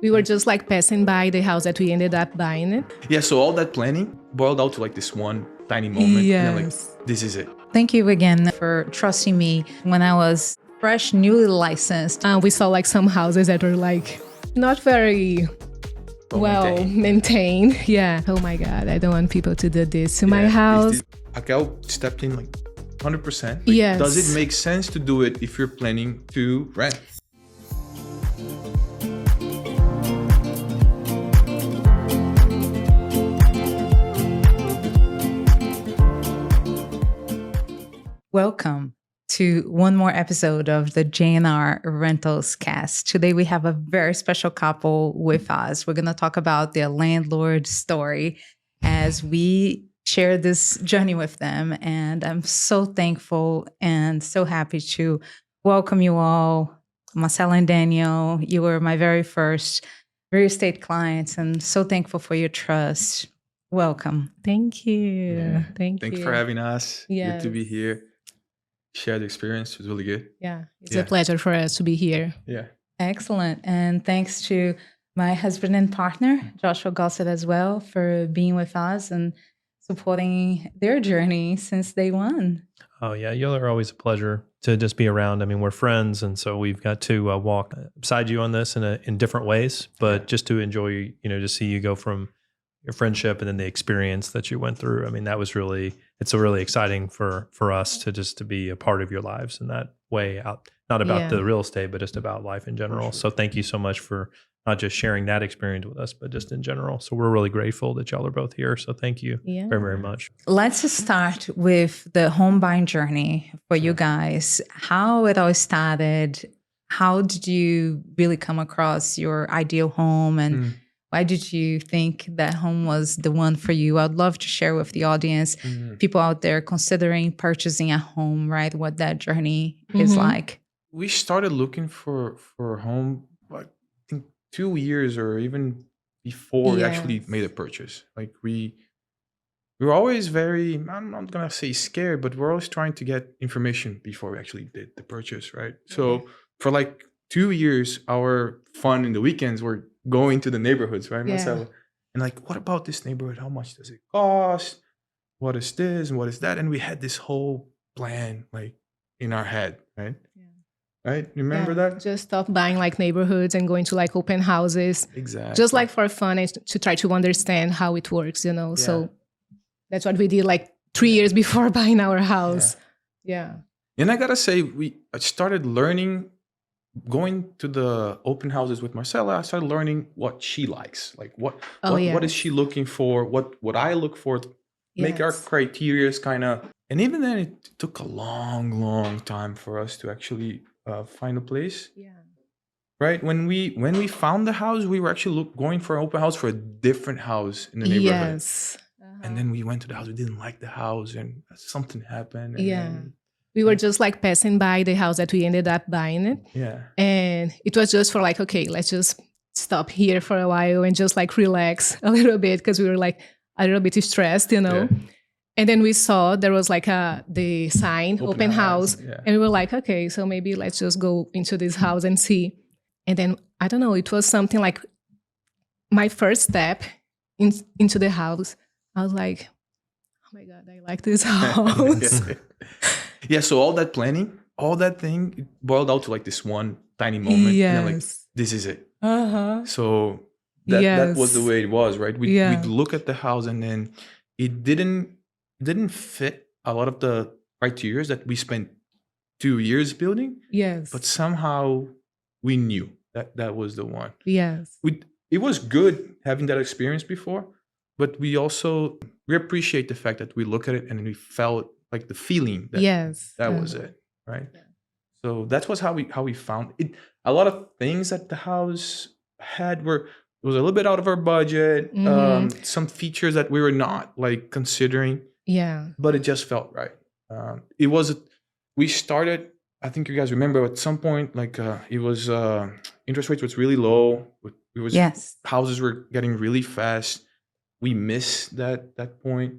We were just like passing by the house that we ended up buying it. Yeah, so all that planning boiled out to like this one tiny moment. Yes. And then like, this is it. Thank you again for trusting me when I was fresh, newly licensed. We saw like some houses that were like not very well maintained. Yeah. Oh my God, I don't want people to do this to my house. Raquel stepped in like 100%. Like, yes. Does it make sense to do it if you're planning to rent? Welcome to one more episode of the J&R Rentals Cast. Today we have a very special couple with us. We're going to talk about their landlord story as we share this journey with them. And I'm so thankful and so happy to welcome you all. Marcela and Daniel, you were my very first real estate clients, and so thankful for your trust. Welcome. Thank you. Yeah. Thanks for having us. Yes. Good to be here. Share the experience. It was really good. Yeah, it's a pleasure for us to be here. Yeah. Excellent. And thanks to my husband and partner, Joshua Gossett, as well, for being with us and supporting their journey since day one. Oh, yeah. Y'all are always a pleasure to just be around. I mean, we're friends, and so we've got to walk beside you on this in different ways, but just to enjoy, to see you go from your friendship and then the experience that you went through. I mean, that was it's really exciting for us to be a part of your lives in that way out, not about the real estate, but just about life in general. Sure. So thank you so much for not just sharing that experience with us, but just in general. So we're really grateful that y'all are both here. So thank you very, very much. Let's start with the home buying journey for you guys. How it all started. How did you really come across your ideal home, and why did you think that home was the one for you? I'd love to share with the audience, people out there considering purchasing a home, right? What that journey is like. We started looking for a home, like, I think 2 years or even before we actually made a purchase. Like we were always very, I'm not going to say scared, but we're always trying to get information before we actually did the purchase, right? So for like 2 years, our fun in the weekends were going to the neighborhoods, right, Marcela? And like, what about this neighborhood? How much does it cost? What is this and what is that? And we had this whole plan like in our head, right? Right? Remember that? Just stop buying like neighborhoods and going to like open houses. Exactly. Just like for fun and to try to understand how it works, So that's what we did like 3 years before buying our house. Yeah. And I gotta say, I started learning, going to the open houses with Marcela. I started learning what she likes, like what is she looking for, what I look for, make our criteria kind of. And even then, it took a long time for us to actually find a place. Yeah. Right. When we found the house, we were actually going for an open house for a different house in the neighborhood. Yes. And then we went to the house. We didn't like the house, and something happened. And then, we were just like passing by the house that we ended up buying it. Yeah. And it was just for like, okay, let's just stop here for a while and just like relax a little bit, because we were like a little bit stressed, Yeah. And then we saw there was like the sign, open house. And we were like, okay, so maybe let's just go into this house and see. And then, I don't know, it was something like my first step into the house. I was like, oh my God, I like this house. Yeah, so all that planning, all that thing, it boiled out to like this one tiny moment. Yes. And like, this is it. So that was the way it was, right? We'd look at the house, and then it didn't fit a lot of the criteria that we spent 2 years building. Yes. But somehow we knew that was the one. Yes. It was good having that experience before, but we appreciate the fact that we look at it and we felt like the feeling that was it, right? Yeah. So that was how we found it. A lot of things that the house had was a little bit out of our budget. Some features that we were not like considering. Yeah. But it just felt right. We started, I think you guys remember at some point, like it was interest rates was really low. Houses were getting really fast. We missed that point.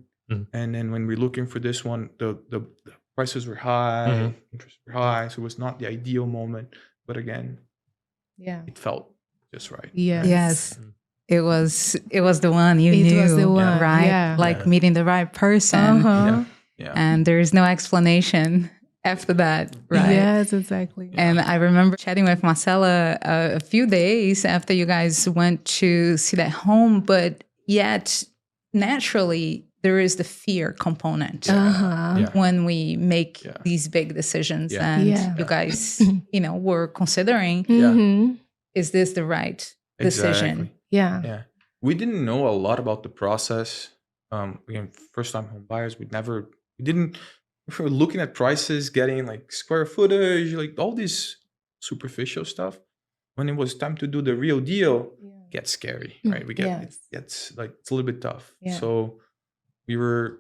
And then when we're looking for this one, the prices were interests were high, so it was not the ideal moment. But again, it felt just right. Yes. It was the one you knew. It was the one, right? Yeah. Like meeting the right person. And there is no explanation after that, right? Yes, exactly. And I remember chatting with Marcela a few days after you guys went to see that home, but yet naturally there is the fear component when we make these big decisions. And you guys, were considering, is this the right decision? Yeah. We didn't know a lot about the process. Again, first time home buyers, we were looking at prices, getting like square footage, like all this superficial stuff. When it was time to do the real deal, it gets scary, right? It gets like, it's a little bit tough. Yeah. So we were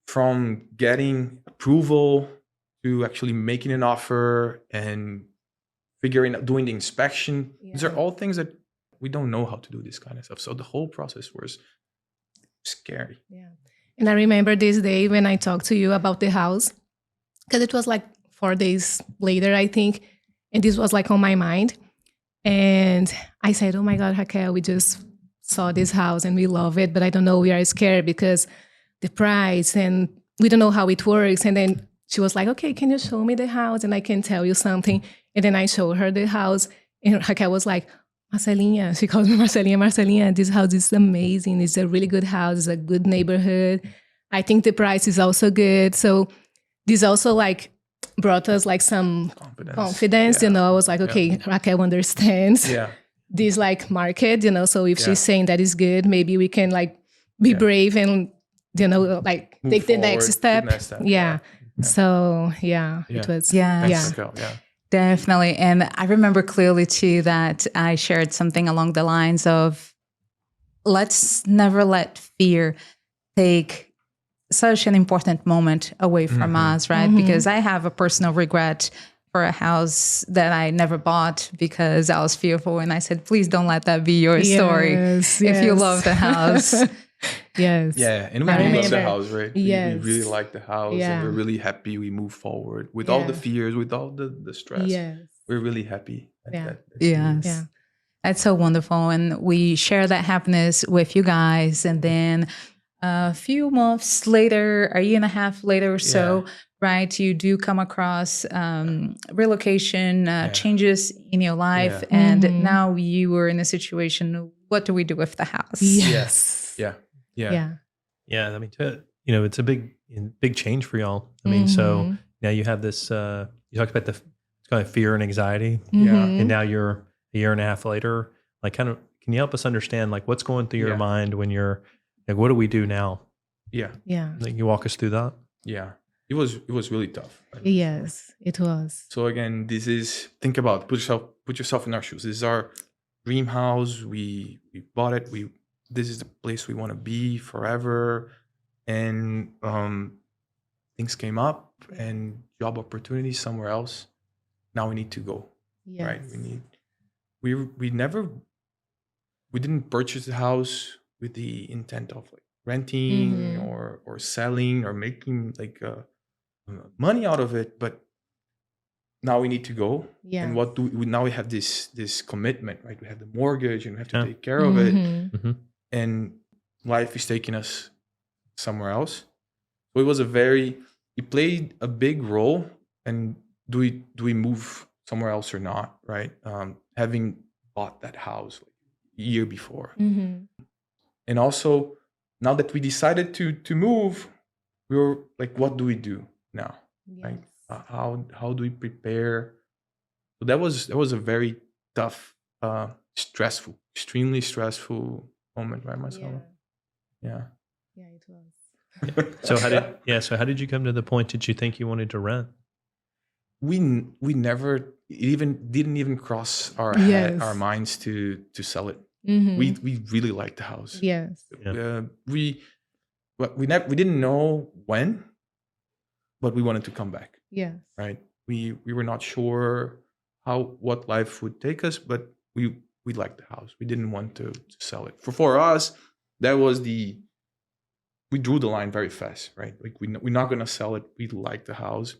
from getting approval to actually making an offer and doing the inspection. These are all things that we don't know how to do this kind of stuff. So the whole process was scary. Yeah. And I remember this day when I talked to you about the house, because it was like 4 days later, I think. And this was like on my mind. And I said, oh my God, Raquel, we just saw this house and we love it, but I don't know, we are scared because the price and we don't know how it works. And then she was like, okay, can you show me the house and I can tell you something? And then I showed her the house and Raquel was like, Marcelinha, she calls me Marcelinha, this house is amazing. It's a really good house. It's a good neighborhood. I think the price is also good. So this also like brought us like some confidence. I was like, okay, Raquel understands this like market, so if she's saying that is good, maybe we can like be brave and, like move take forward, the next step. So it was, Raquel. Definitely. And I remember clearly too that I shared something along the lines of, let's never let fear take such an important moment away from us, right? Because I have a personal regret for a house that I never bought because I was fearful. And I said, please don't let that be your story. If you love the house. Yeah, and we really love the house, right? We really like the house and we're really happy we move forward with all the fears, with all the stress. We're really happy. That's so wonderful. And we share that happiness with you guys. And then a few months later, a year and a half later or so, right, you do come across relocation changes in your life. And now you were in a situation, what do we do with the house? Yeah. I mean, it's a big change for y'all. I mean, so now you have this, you talked about it's kind of fear and anxiety. And now you're a year and a half later, like kind of, can you help us understand like what's going through your mind when you're like, what do we do now? Like, you walk us through that? It was really tough. Right? Yes, it was. So again, think about, put yourself in our shoes. This is our dream house. We bought it. This is the place we want to be forever. And things came up and job opportunities somewhere else. Now we need to go. Right? We didn't purchase the house with the intent of like renting or selling or making like money out of it, but now we need to go. And what do we now? We have this commitment, right? We have the mortgage and we have to take care of it. And life is taking us somewhere else. So it played a big role. And do we move somewhere else or not, right? Having bought that house like a year before. And also, now that we decided to move, we were like, what do we do now? Like, how do we prepare? So that was a very tough, stressful, extremely stressful moment, right, Marcela? Yeah, it was. So how did you come to the point that you think you wanted to rent? We never didn't even cross our minds to sell it. We really liked the house. We didn't know when, but we wanted to come back. Right. We were not sure what life would take us, but we liked the house. We didn't want to sell it. For us, that was we drew the line very fast, right? Like we're not gonna sell it. We like the house,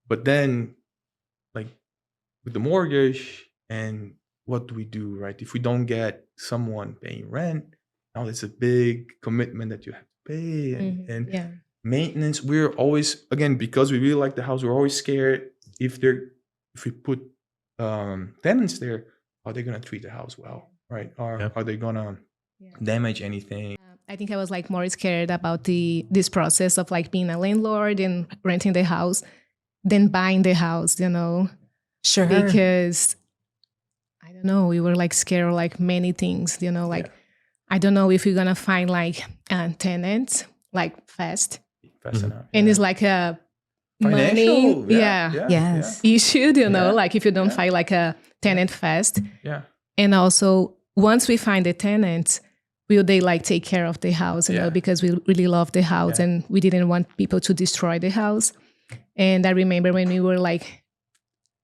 but then like with the mortgage and what do we do, right? If we don't get someone paying rent, now it's a big commitment that you have to pay, and maintenance. We're always, again, because we really like the house, we're always scared if we put tenants there, are they gonna treat the house well, right? Or are they gonna damage anything? I think I was like more scared about this process of like being a landlord and renting the house than buying the house, you know? Sure. Because I don't know, we were like scared of like many things, you know, like I don't know if we're gonna find like tenants like fast enough. And it's like a financial money issue, you know, like if you don't find like a tenant fast. Yeah. And also once we find the tenants, will they like take care of the house, you know, because we really love the house and we didn't want people to destroy the house. And I remember when we were like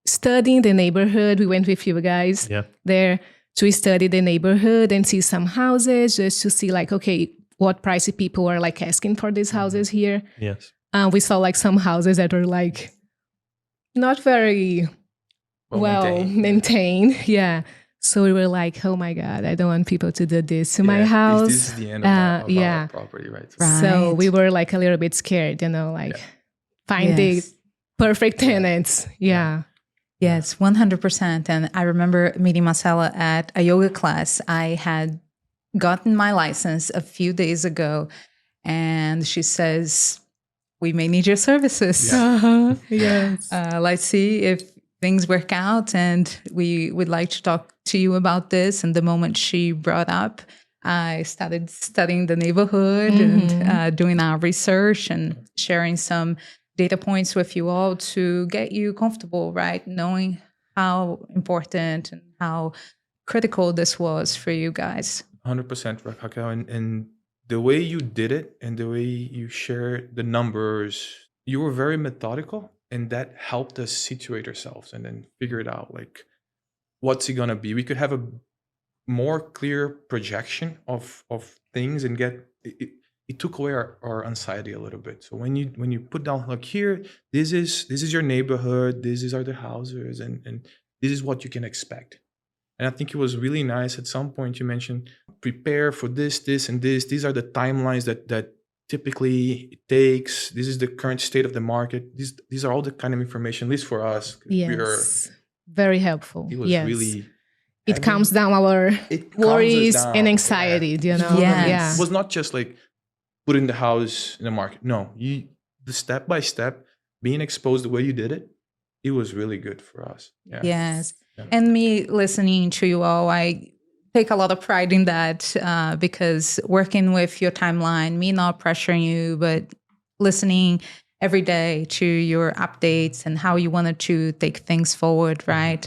studying the neighborhood, we went with you guys there to study the neighborhood and see some houses just to see like, okay, what price people are like asking for these houses here. Yes. We saw like some houses that were like not very well maintained. Yeah. So we were like, oh my God, I don't want people to do this to my house. This is the end of our property, right? So we were like a little bit scared, you know, like find the perfect tenants. Yeah. Yes, 100%. And I remember meeting Marcela at a yoga class. I had gotten my license a few days ago, and she says, we may need your services. Yes. Let's see if things work out, and we would like to talk to you about this. And the moment she brought up, I started studying the neighborhood and doing our research and sharing some data points with you all to get you comfortable, right? Knowing how important and how critical this was for you guys. 100%, Raquel. And the way you did it and the way you shared the numbers, you were very methodical, and that helped us situate ourselves and then figure it out, like, what's it gonna be? We could have a more clear projection of things and get it took away our anxiety a little bit. So when you put down, like, here, this is your neighborhood, these are the houses, and this is what you can expect. And I think it was really nice. At some point you mentioned prepare for this, and this. These are the timelines that typically it takes. This is the current state of the market. These are all the kind of information, at least for us. Yes, very helpful. It was really. It calms down our worries and anxiety, you know? Yes. It was not just like putting the house in the market. No, the step by step, being exposed the way you did it, it was really good for us. Yeah. Yes. Yeah. And me listening to you all, I take a lot of pride in that because working with your timeline, me not pressuring you, but listening every day to your updates and how you wanted to take things forward, right?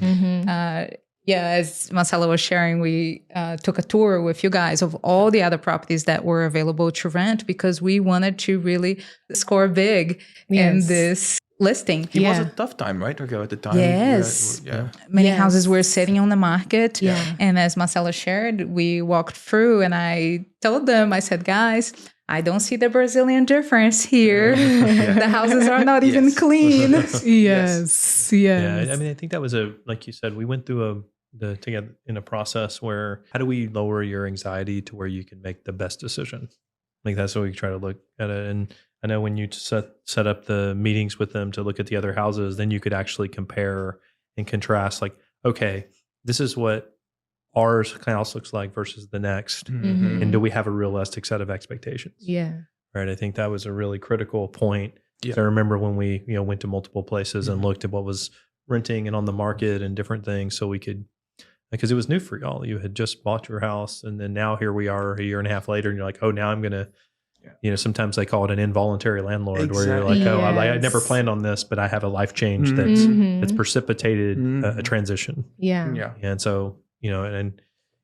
As Marcela was sharing, we took a tour with you guys of all the other properties that were available to rent because we wanted to really score big in this listing. It was a tough time, right, Raquel, at the time? Yes. Many houses were sitting on the market. And as Marcela shared, we walked through and I told them, I said, guys, I don't see the Brazilian difference here. The houses are not even clean. Yes. Yeah, I mean, I think that was like you said, we went through together in a process where how do we lower your anxiety to where you can make the best decision? Like that's what we try to look at it. And I know when you set up the meetings with them to look at the other houses, then you could actually compare and contrast, like, okay, this is what ours house looks like versus the next. And do we have a realistic set of expectations? Yeah. Right. I think that was a really critical point. I remember when we, went to multiple places and looked at what was renting and on the market and different things so we could, because it was new for y'all. You had just bought your house and then now here we are a year and a half later and you're like, oh, now I'm going to, sometimes they call it an involuntary landlord where you're like, oh, I never planned on this, but I have a life change that's precipitated a transition. Yeah. And so, and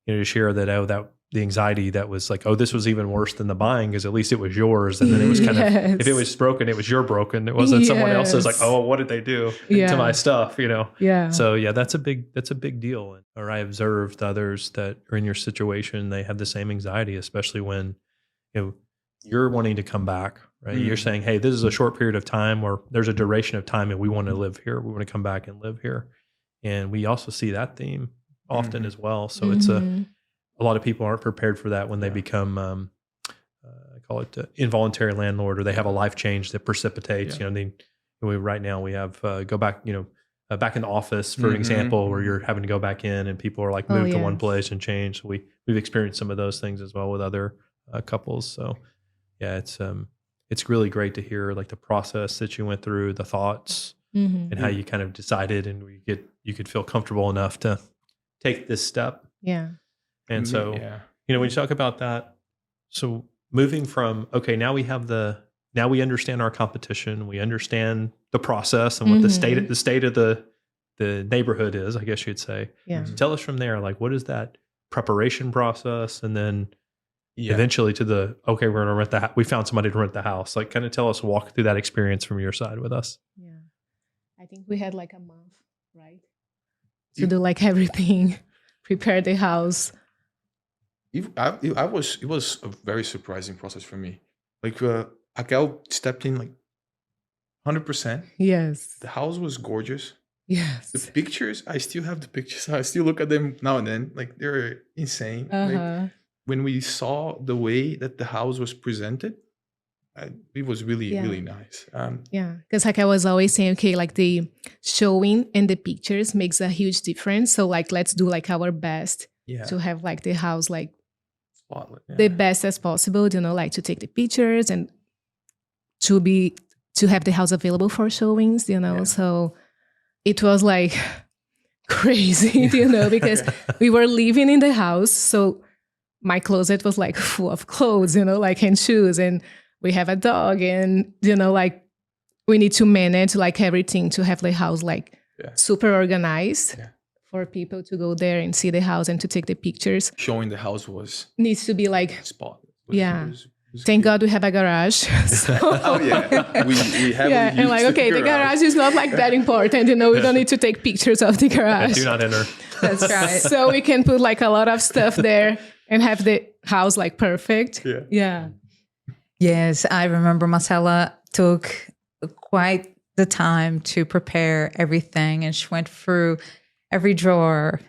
to share that, the anxiety that was like, oh, this was even worse than the buying because at least it was yours. And then it was kind of, if it was broken, it was your broken. It wasn't someone else's like, oh, what did they do to my stuff, Yeah. So that's a big deal. Or I observed others that are in your situation, they have the same anxiety, especially when, you're wanting to come back, right? You're saying, hey, this is a short period of time or there's a duration of time and we want to live here. We want to come back and live here. And we also see that theme often as well. So it's a lot of people aren't prepared for that when they become, I call it involuntary landlord, or they have a life change that precipitates, right now we have, go back, back in the office, for example, where you're having to go back in and people are like moved to one place and change. So we've experienced some of those things as well with other couples. So yeah, it's really great to hear like the process that you went through, the thoughts, and how you kind of decided, and you could feel comfortable enough to take this step. Yeah. And so, when you talk about that, so moving from, okay, now we understand our competition, we understand the process and what the state of the neighborhood is, I guess you'd say. Yeah. So tell us from there, like, what is that preparation process? And then eventually to okay, we're going to rent the house. We found somebody to rent the house. Like, kind of walk through that experience from your side with us. Yeah. I think we had like a month, right? To do like everything, prepare the house. It was a very surprising process for me. Like, Raquel stepped in like 100%. Yes. The house was gorgeous. Yes. The pictures, I still have the pictures. I still look at them now and then. Like, they're insane. Like, when we saw the way that the house was presented, it was really, really nice. Because like I was always saying, okay, like the showing and the pictures makes a huge difference. So like, let's do like our best to have like the house like the best as possible, like to take the pictures and to have the house available for showings, So it was like crazy, because we were living in the house. So my closet was like full of clothes, like and shoes, and we have a dog, and like we need to manage like everything to have the house like super organized for people to go there and see the house and to take the pictures. Showing the house needs to be like spot. Thank God we have a garage. So. We have and like the garage is not like that important, we don't need to take pictures of the garage. Do not enter. That's right. So we can put like a lot of stuff there and have the house like perfect. Yeah. Yes, I remember Marcela took quite the time to prepare everything, and she went through every drawer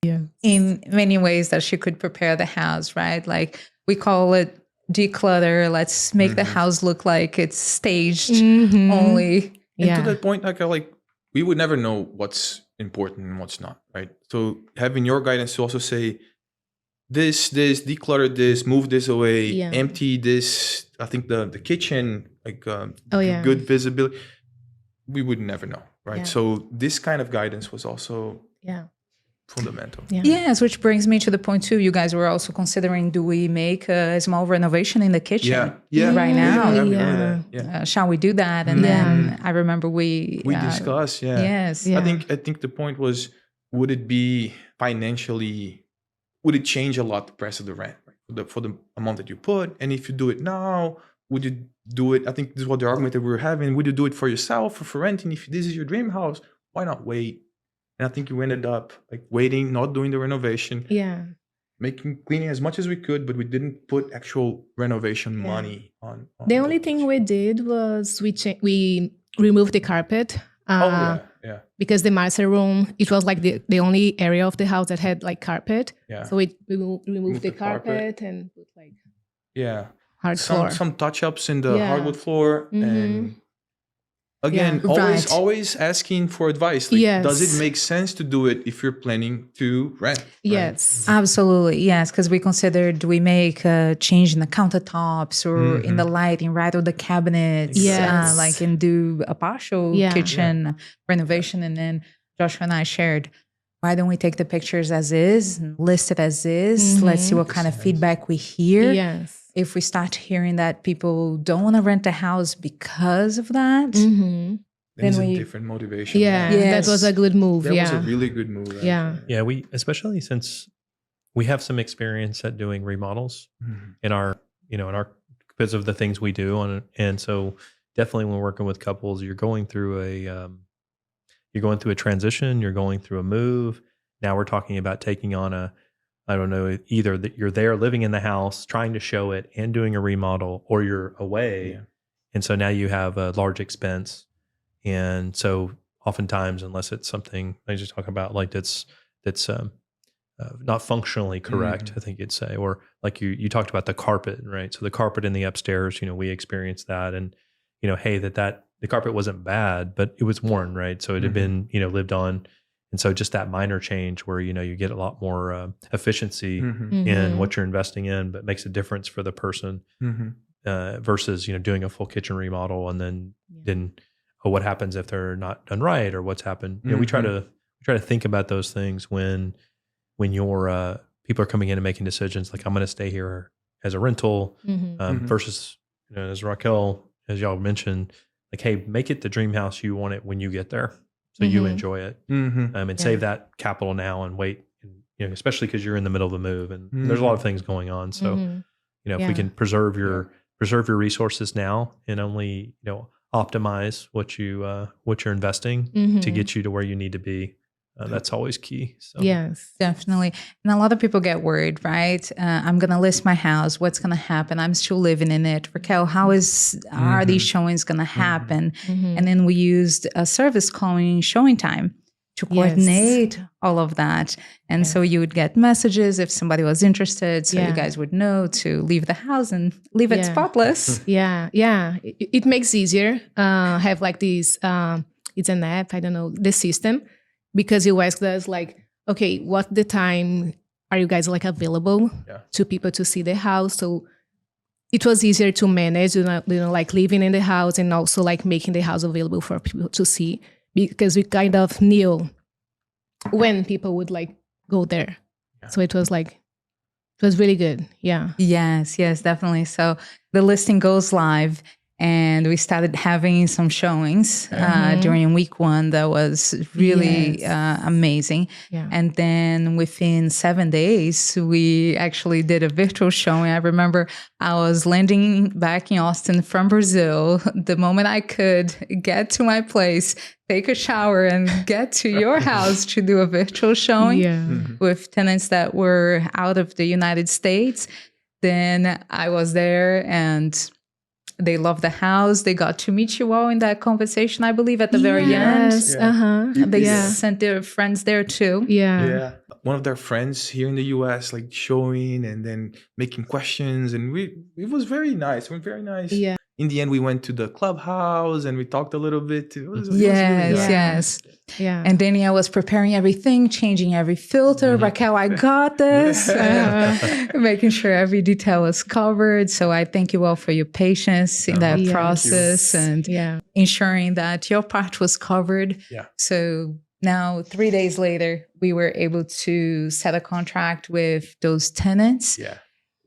in many ways that she could prepare the house, right? Like, we call it declutter. Let's make the house look like it's staged only. And to that point, like we would never know what's important and what's not, right? So having your guidance to also say, this, declutter this, move this away, empty this. I think the kitchen, like good visibility, we would never know, right? Yeah. So this kind of guidance was also fundamental. Yes, which brings me to the point too. You guys were also considering, do we make a small renovation in the kitchen right now? Shall we do that? And then I remember we discussed. Yes. I think the point was, would it be financially? Would it change a lot the price of the rent, right? For the amount that you put? And if you do it now, would you do it? I think this is what the argument that we were having. Would you do it for yourself or for renting? If this is your dream house, why not wait? And I think you ended up like waiting, not doing the renovation. Cleaning as much as we could, but we didn't put actual renovation money on the only thing we did was we removed the carpet. Because the master room, it was like the only area of the house that had like carpet. So we removed the carpet and put like hard floor. Some touch-ups in the hardwood floor. And again, always asking for advice. Like, does it make sense to do it if you're planning to rent? Right? Yes. Absolutely. Yes. Because we considered, do we make a change in the countertops or in the lighting, right? Or the cabinets, and do a partial kitchen renovation. And then Joshua and I shared, why don't we take the pictures as is and list it as is? Let's see what kind of feedback we hear. Yes. If we start hearing that people don't want to rent a house because of that, then it's a different motivation. That was a good move. That was a really good move. Yeah, we, especially since we have some experience at doing remodels in our because of the things we do and so definitely when working with couples, you're going through a transition, you're going through a move. Now we're talking about taking on I don't know, either that you're there living in the house, trying to show it and doing a remodel, or you're away. And so now you have a large expense. And so oftentimes, unless it's something I just talk about, like that's not functionally correct, I think you'd say. Or like you talked about the carpet, right? So the carpet in the upstairs, we experienced that, and hey, that the carpet wasn't bad, but it was worn, right? So it had been lived on, and so just that minor change where you get a lot more efficiency in what you're investing in, but makes a difference for the person versus doing a full kitchen remodel and then what happens if they're not done right, or what's happened. We try to think about those things when your people are coming in and making decisions like, I'm going to stay here as a rental versus, as Raquel, as y'all mentioned, like, hey, make it the dream house you want it when you get there, so you enjoy it, and save that capital now and wait, especially because you're in the middle of the move and there's a lot of things going on. So, if we can preserve your resources now and only optimize what you're investing to get you to where you need to be. That's always key. So. Yes, definitely. And a lot of people get worried, right? I'm going to list my house. What's going to happen? I'm still living in it. Raquel, how are these showings going to happen? And then we used a service calling Showing Time to coordinate all of that. And so you would get messages if somebody was interested. So you guys would know to leave the house and leave it spotless. It makes easier. Have like this, it's an app, I don't know, the system. Because you ask us like, okay, what the time are you guys like available to people to see the house? So it was easier to manage, like living in the house and also like making the house available for people to see, because we kind of knew when people would like go there. So it was really good. Yeah. Yes, definitely. So the listing goes live. And we started having some showings during week 1 that was really amazing. Yeah. And then within 7 days, we actually did a virtual showing. I remember I was landing back in Austin from Brazil. The moment I could get to my place, take a shower and get to your house to do a virtual showing with tenants that were out of the United States. Then I was there and they loved the house. They got to meet you all in that conversation, I believe, at the very end. They sent their friends there too. One of their friends here in the US, like showing and then making questions. And it was very nice. It was very nice. Yeah. In the end, we went to the clubhouse and we talked a little bit. It was really nice. Yeah. And Danielle was preparing everything, changing every filter. Raquel, I got this. Making sure every detail was covered. So I thank you all for your patience in that process and ensuring that your part was covered. So now, 3 days later, we were able to set a contract with those tenants.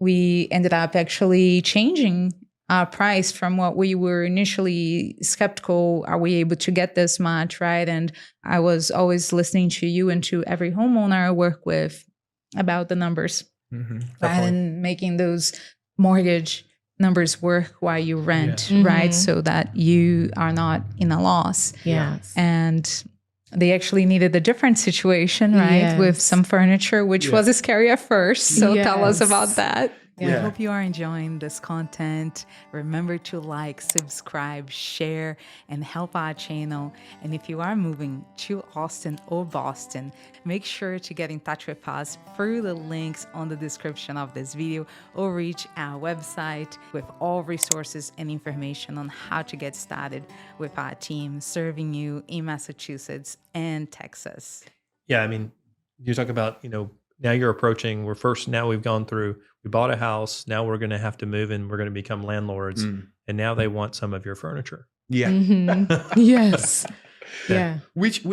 We ended up actually changing our price from what we were initially skeptical. Are we able to get this much, right? And I was always listening to you and to every homeowner I work with about the numbers, right? And making those mortgage numbers work while you rent, right? So that you are not in a loss. And they actually needed a different situation, right? With some furniture, which was scary at first. So tell us about that. I hope you are enjoying this content. Remember to like, subscribe, share, and help our channel. And if you are moving to Austin or Boston, make sure to get in touch with us through the links on the description of this video, or reach our website with all resources and information on how to get started with our team serving you in Massachusetts and Texas. Yeah, I mean, you talk about, now you're approaching, now we've gone through, we bought a house, now we're going to have to move and we're going to become landlords. And now they want some of your furniture. Yes. Which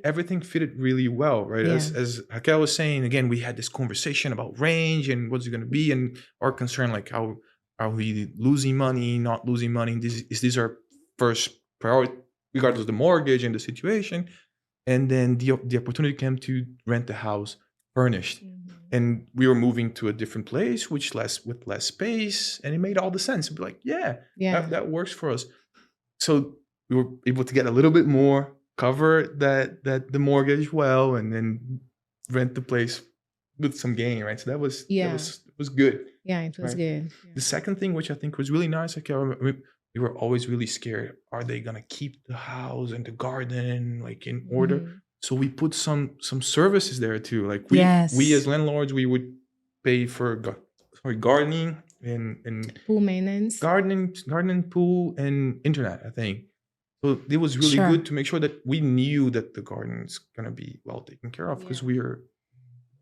everything fitted really well, right? As Raquel was saying, again, we had this conversation about range and what's it going to be, and our concern, like, how are we losing money, not losing money? Is this our first priority, regardless of the mortgage and the situation? And then the opportunity came to rent the house furnished. And we were moving to a different place, with less space, and it made all the sense. We'd be like, that works for us. So we were able to get a little bit more, cover that the mortgage well, and then rent the place with some gain, right? So that was good. Yeah, it was good. The second thing, which I think was really nice, we were always really scared. Are they gonna keep the house and the garden like in order? So we put some services there too. Like we as landlords, we would pay for gardening and pool maintenance, gardening, pool, and internet, I think. So it was really good to make sure that we knew that the garden is gonna be well taken care of, because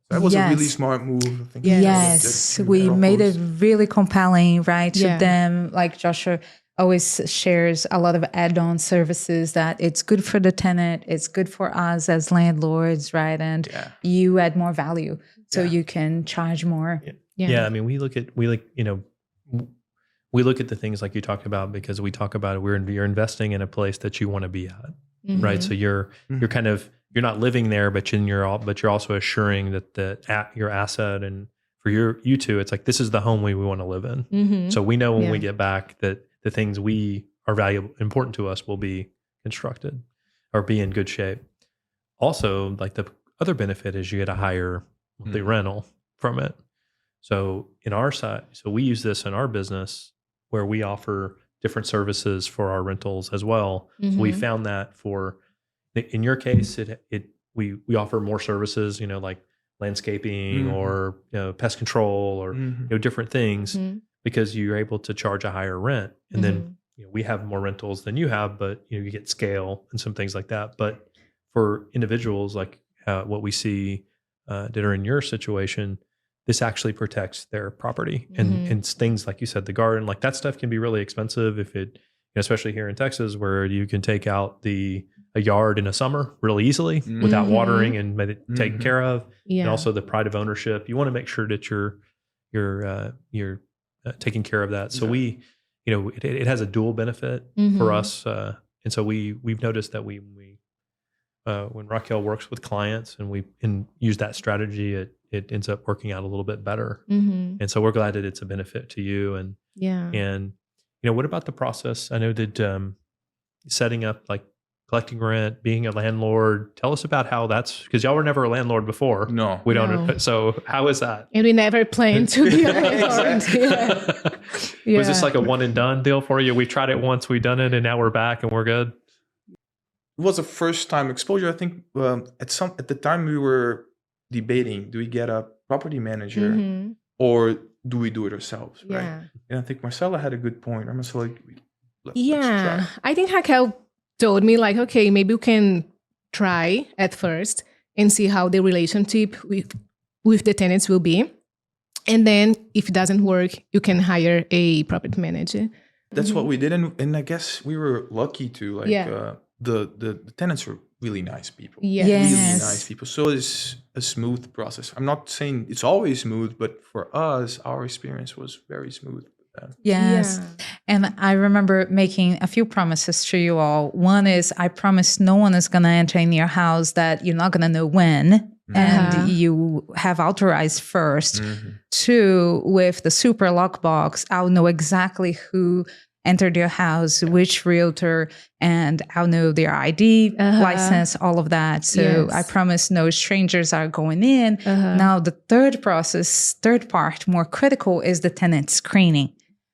that was a really smart move, I think. Yes, we made it really compelling, right? To them, like Joshua always shares a lot of add-on services that it's good for the tenant, it's good for us as landlords, right? And you add more value, so you can charge more. Yeah, I mean, we look at the things like you talked about, because we talk about it. You're investing in a place that you want to be at, right? So you're you're not living there, but you're also assuring that your asset, and for you two, it's like, this is the home we want to live in. So we know when we get back that the things we are important to us will be constructed or be in good shape. Also, like, the other benefit is you get a higher monthly rental from it. So in our side, we use this in our business where we offer different services for our rentals as well. So we found that in your case, we offer more services, like landscaping or pest control or different things, because you're able to charge a higher rent. And then we have more rentals than you have, but you get scale and some things like that. But for individuals like what we see that are in your situation, this actually protects their property. And things like you said, the garden, like that stuff can be really expensive especially here in Texas, where you can take out a yard in a summer really easily without watering and taken care of. And also the pride of ownership. You want to make sure that you're taking care of that. So it has a dual benefit for us. And so we've noticed that when Raquel works with clients and we use that strategy, it ends up working out a little bit better. And so we're glad that it's a benefit to you. And what about the process? I know that setting up, like collecting rent, being a landlord, tell us about how that's, because y'all were never a landlord before. No. We don't. So how is that? And we never planned to be a landlord. Was this like a one and done deal for you? We tried it once, we done it, and now we're back and we're good? It was a first time exposure. I think at the time we were debating, do we get a property manager or do we do it ourselves, right? And I think Marcela had a good point. I'm just like, let's try. I think Raquel told me, like, okay, maybe we can try at first and see how the relationship with the tenants will be. And then if it doesn't work, you can hire a property manager. That's what we did. And I guess we were lucky to, like, the tenants were really nice people. Yes. Really nice people. So it's a smooth process. I'm not saying it's always smooth, but for us, our experience was very smooth. Yes. And I remember making a few promises to you all. One is, I promise no one is going to enter in your house that you're not going to know when. And you have authorized first. Two, with the super lockbox, I'll know exactly who entered your house, which realtor, and I'll know their ID, license, all of that. So I promise no strangers are going in. Now, the third part, more critical, is the tenant screening,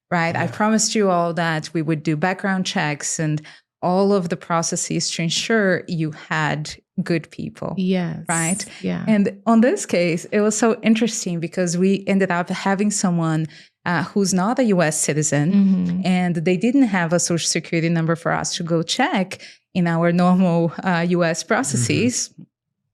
right? I promised you all that we would do background checks and all of the processes to ensure you had good people. Yes. Right? Yeah. And on this case, it was so interesting because we ended up having someone who's not a U.S. citizen, and they didn't have a social security number for us to go check in our normal U.S. processes.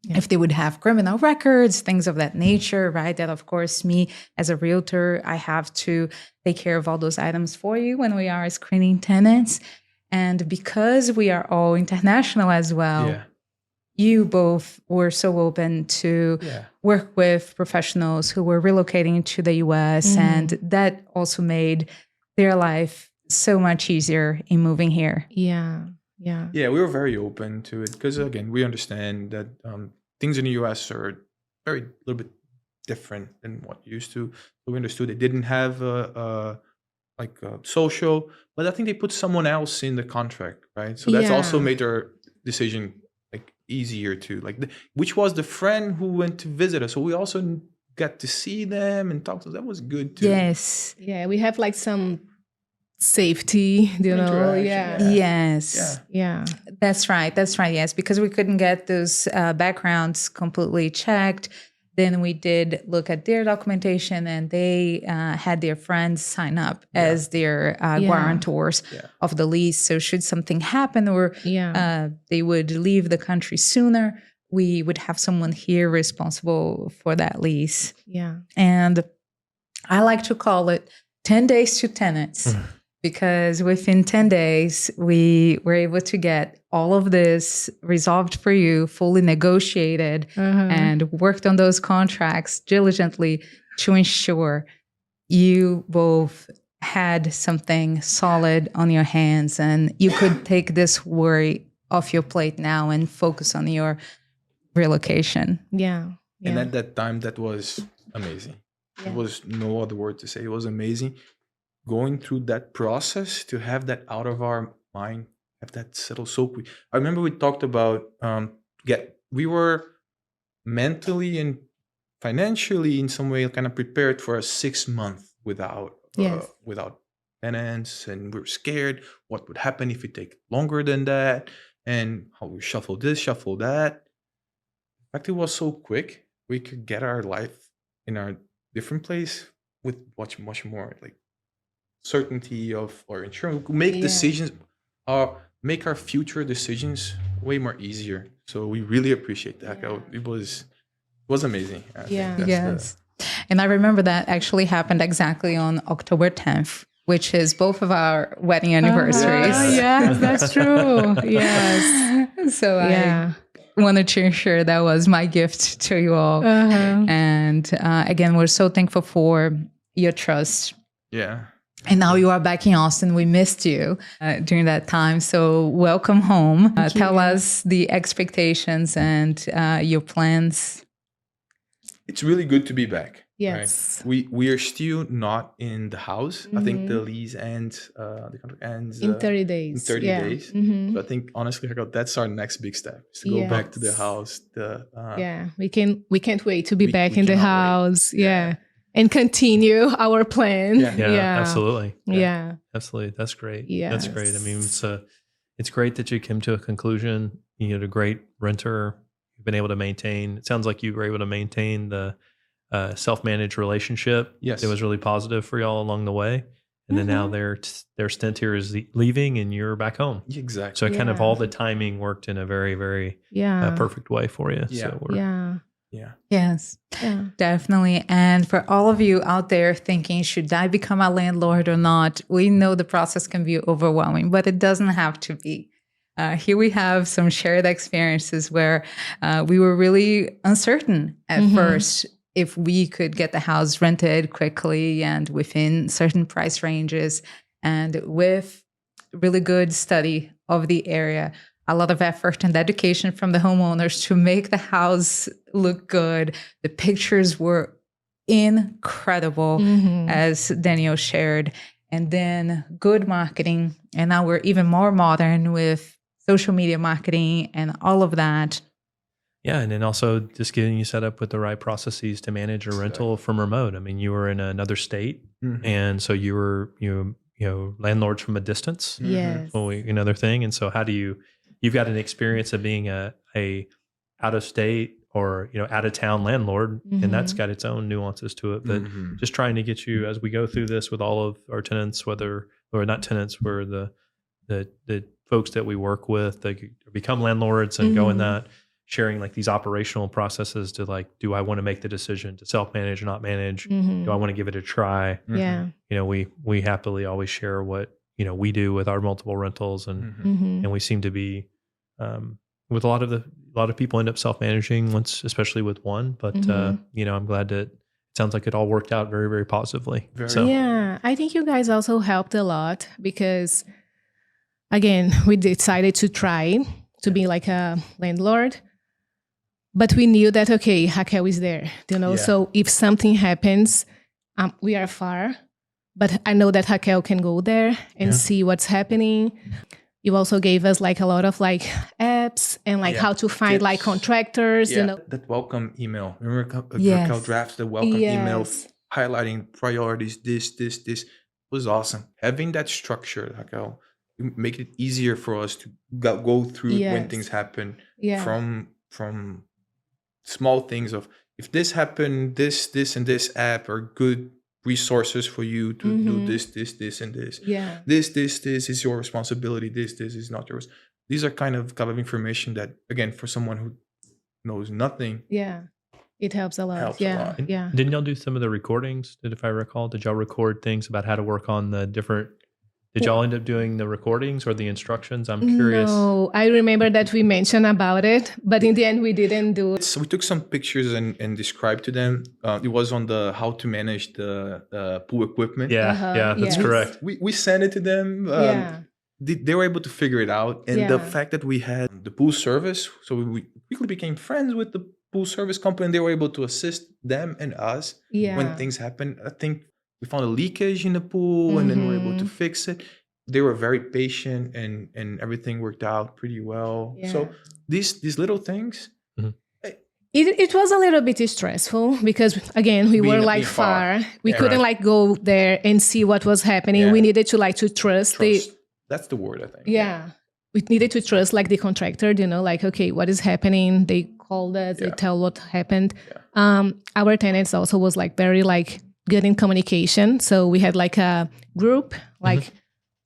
If they would have criminal records, things of that nature, right? That, of course, me as a realtor, I have to take care of all those items for you when we are screening tenants. And because we are all international as well, you both were so open to work with professionals who were relocating to the U.S. And that also made their life so much easier in moving here. Yeah, we were very open to it because, again, we understand that things in the U.S. are a little bit different than what used to. So we understood they didn't have social, but I think they put someone else in the contract, right? So that's also made our decision easier to which was the friend who went to visit us. So we also got to see them and talk to them. That was good too. Yes. Yeah, we have some safety, you know. Yeah. Yes. Yeah. That's right. Yes, because we couldn't get those backgrounds completely checked. Then we did look at their documentation, and they had their friends sign up as their guarantors of the lease. So should something happen or they would leave the country sooner, we would have someone here responsible for that lease. Yeah. And I like to call it 10 days to tenants. Because within 10 days, we were able to get all of this resolved for you, fully negotiated, and worked on those contracts diligently to ensure you both had something solid on your hands and you could take this worry off your plate now and focus on your relocation. Yeah. And at that time, that was amazing. There was no other word to say. It was amazing. Going through that process to have that out of our mind, have that settled so quick. I remember we talked about we were mentally and financially in some way kind of prepared for a 6 month without tenants, and we were scared what would happen if it take longer than that, and how we shuffle this, shuffle that. In fact, it was so quick we could get our life in our different place with much more like certainty of our insurance, make decisions, make our future decisions way more easier. So we really appreciate that. It was amazing. Yes. And I remember that actually happened exactly on October 10th, which is both of our wedding anniversaries. Yes, that's true. Yes. So I wanted to ensure that was my gift to you all. And again, we're so thankful for your trust. Yeah. And now you are back in Austin. We missed you during that time. So welcome home. Tell us the expectations and your plans. It's really good to be back. Yes. Right? We are still not in the house. I think the lease ends, the contract ends in 30 days. In 30 days. So I think honestly, that's our next big step, is to go back to the house. We can't wait to be back in the house. And continue our plan. Absolutely. Yeah. Absolutely. That's great. Yes. That's great. I mean, it's great that you came to a conclusion. You had a great renter. You've been able to maintain. It sounds like you were able to maintain the self-managed relationship. Yes. It was really positive for y'all along the way. And then now their stint here is leaving and you're back home. Exactly. So kind of all the timing worked in a very, very perfect way for you. Yeah. So Yes, definitely. And for all of you out there thinking, should I become a landlord or not? We know the process can be overwhelming, but it doesn't have to be. Here we have some shared experiences where we were really uncertain at first if we could get the house rented quickly and within certain price ranges, and with really good study of the area, a lot of effort and dedication from the homeowners to make the house look good. The pictures were incredible, as Daniel shared. And then good marketing. And now we're even more modern with social media marketing and all of that. Yeah, and then also just getting you set up with the right processes to manage a rental from remote. I mean, you were in another state, and so you were landlords from a distance. Yes. Another thing. And so how do you've got an experience of being a out of state or out of town landlord, and that's got its own nuances to it. But just trying to get you, as we go through this with all of our tenants, whether or not tenants, were the folks that we work with that become landlords and go in that, sharing like these operational processes to like, do I want to make the decision to self-manage or not manage? Do I want to give it a try? Yeah. We happily always share what we do with our multiple rentals, and we seem to be with a lot of people end up self-managing once, especially with one. But I'm glad that it sounds like it all worked out very, very positively. Yeah, I think you guys also helped a lot because, again, we decided to try to be like a landlord, but we knew that Raquel is there, So if something happens, we are far. But I know that Raquel can go there and see what's happening. You also gave us like a lot of like apps and like how to find like contractors. That welcome email. Remember Raquel drafts the welcome email highlighting priorities. This was awesome. Having that structure, Raquel, make it easier for us to go through when things happen. From small things of, if this happened, this and this app are good resources for you to do this and this. This is your responsibility. This is not yours. These are kind of information that, again, for someone who knows nothing. It helps a lot. Didn't y'all do some of the recordings? If I recall, did y'all record things about how to work on the different? Did y'all end up doing the recordings or the instructions? I'm curious. No, I remember that we mentioned about it, but in the end we didn't do it. So we took some pictures and described to them. It was on the how to manage the pool equipment. That's correct. We sent it to them. They were able to figure it out. And the fact that we had the pool service, so we quickly became friends with the pool service company, and they were able to assist them and us when things happen. I think we found a leakage in the pool and then we were able to fix it. They were very patient and everything worked out pretty well. So these little things. It was a little bit stressful because, again, we were like far. We couldn't like go there and see what was happening. We needed to trust. That's the word, I think. We needed to trust like the contractor, like, okay, what is happening? They called us, they tell what happened. Our tenants also was like very like good in communication. So we had like a group, like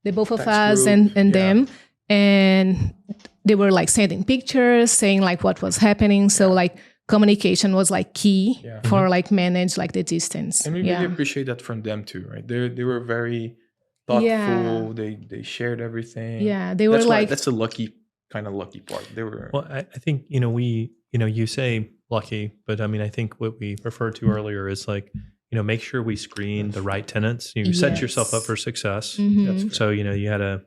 the both of us and them. And they were like sending pictures, saying like what was happening. So like communication was like key for like manage like the distance. And we really appreciate that from them too, right? They were very thoughtful. They shared everything. They were that's a lucky part. They were. Well, I think, you say lucky, but I mean, I think what we referred to earlier is like, make sure we screen the right tenants. You set yourself up for success. So, you had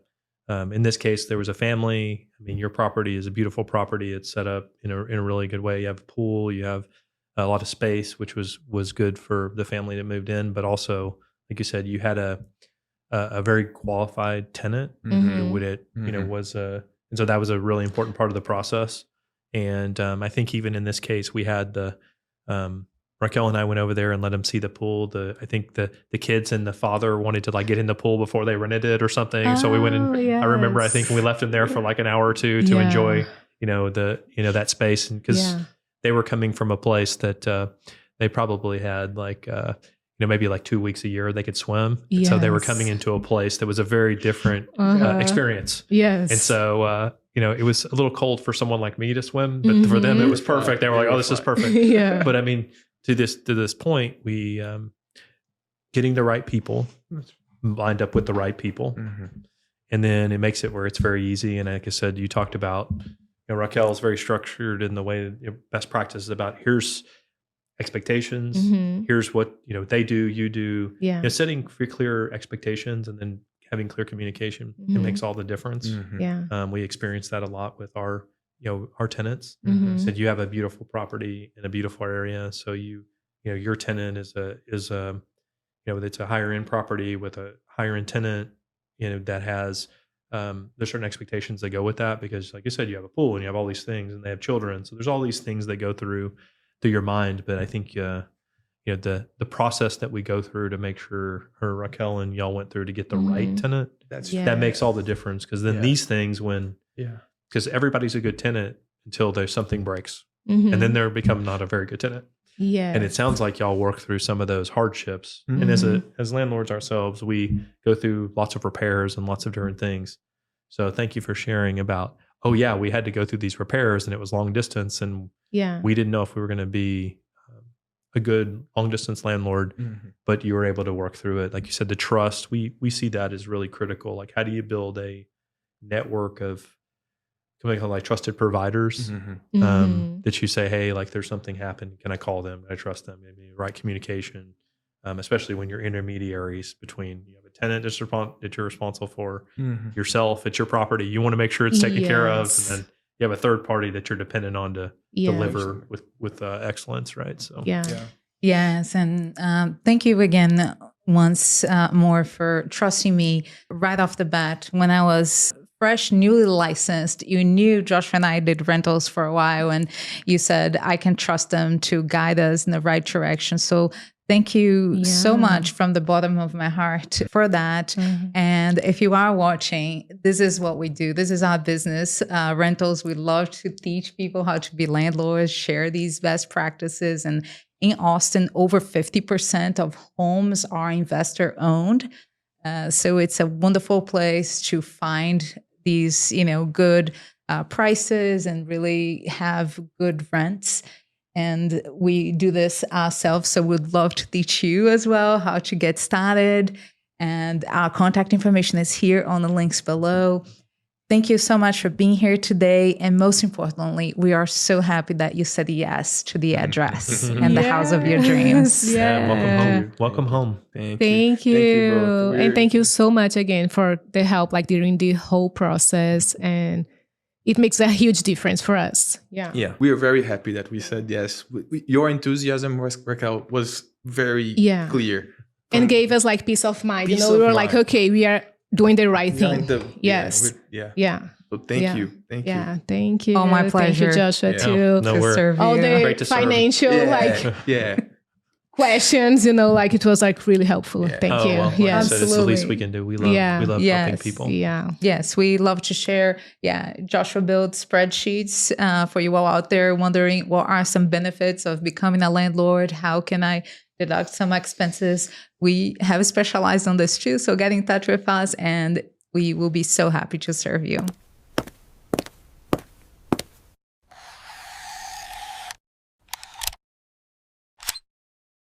in this case, there was a family. I mean, your property is a beautiful property. It's set up in a really good way. You have a pool, you have a lot of space, which was good for the family that moved in. But also, like you said, you had a very qualified tenant. And so that was a really important part of the process. And I think even in this case, we had Raquel and I went over there and let them see the pool. I think the kids and the father wanted to like get in the pool before they rented it or something. So we went in. I remember, I think we left them there for like an hour or two to enjoy, that space. And because they were coming from a place that they probably had like, maybe like 2 weeks a year they could swim. And so they were coming into a place that was a very different experience. And so, it was a little cold for someone like me to swim, but for them it was perfect. They were like, "Oh, this is perfect." But I mean, to this point, we getting the right people lined up with the right people, and then it makes it where it's very easy. And like I said, you talked about, Raquel is very structured in the way best practice is about here's expectations, here's what they do, you do. Setting clear expectations and then having clear communication, it makes all the difference. We experience that a lot with our tenants. Said you have a beautiful property in a beautiful area, so your tenant is it's a higher end property with a higher end tenant, that has there's certain expectations that go with that, because like you said, you have a pool and you have all these things and they have children, so there's all these things that go through your mind. But I think the process that we go through to make sure Raquel and y'all went through to get the right tenant, that makes all the difference. Because then these things, because everybody's a good tenant until there's something breaks, and then they become not a very good tenant. And it sounds like y'all work through some of those hardships. And as landlords ourselves, we go through lots of repairs and lots of different things. So thank you for sharing about, we had to go through these repairs and it was long distance, and we didn't know if we were going to be a good long distance landlord, but you were able to work through it. Like you said, the trust, we see that as really critical. Like, how do you build a network of like trusted providers that you say, hey, like there's something happened, can I call them? I trust them. Maybe right communication, especially when you're intermediaries between, you have a tenant that you're responsible for, yourself, it's your property. You want to make sure it's taken care of, and then you have a third party that you're dependent on to deliver with excellence, right? So yes, and thank you again once more for trusting me right off the bat. When I was fresh, newly licensed, you knew Josh and I did rentals for a while, and you said I can trust them to guide us in the right direction. So Thank you so much from the bottom of my heart for that. And if you are watching, this is what we do. This is our business. Rentals, we love to teach people how to be landlords, share these best practices. And in Austin, over 50% of homes are investor owned. So it's a wonderful place to find these, good prices and really have good rents. And we do this ourselves. So we'd love to teach you as well how to get started. And our contact information is here on the links below. Thank you so much for being here today. And most importantly, we are so happy that you said yes to the address and the house of your dreams. Yeah, welcome home. Welcome home. Thank you both. And thank you so much again for the help during the whole process. And it makes a huge difference for us. Yeah. We are very happy that we said yes. Your enthusiasm, Raquel, was very clear. And gave us peace of mind. We were okay, we are doing the right thing. Yes. So thank you. Thank you. Yeah, thank you. Oh, my pleasure. Thank you, Joshua, too. To serve all you. the financial questions, it was really helpful. Thank you. Well, yeah, absolutely. It's the least we can do. We love helping people. Yeah. Yes, we love to share. Joshua builds spreadsheets for you all out there wondering what are some benefits of becoming a landlord? How can I deduct some expenses? We have specialized on this too. So get in touch with us and we will be so happy to serve you.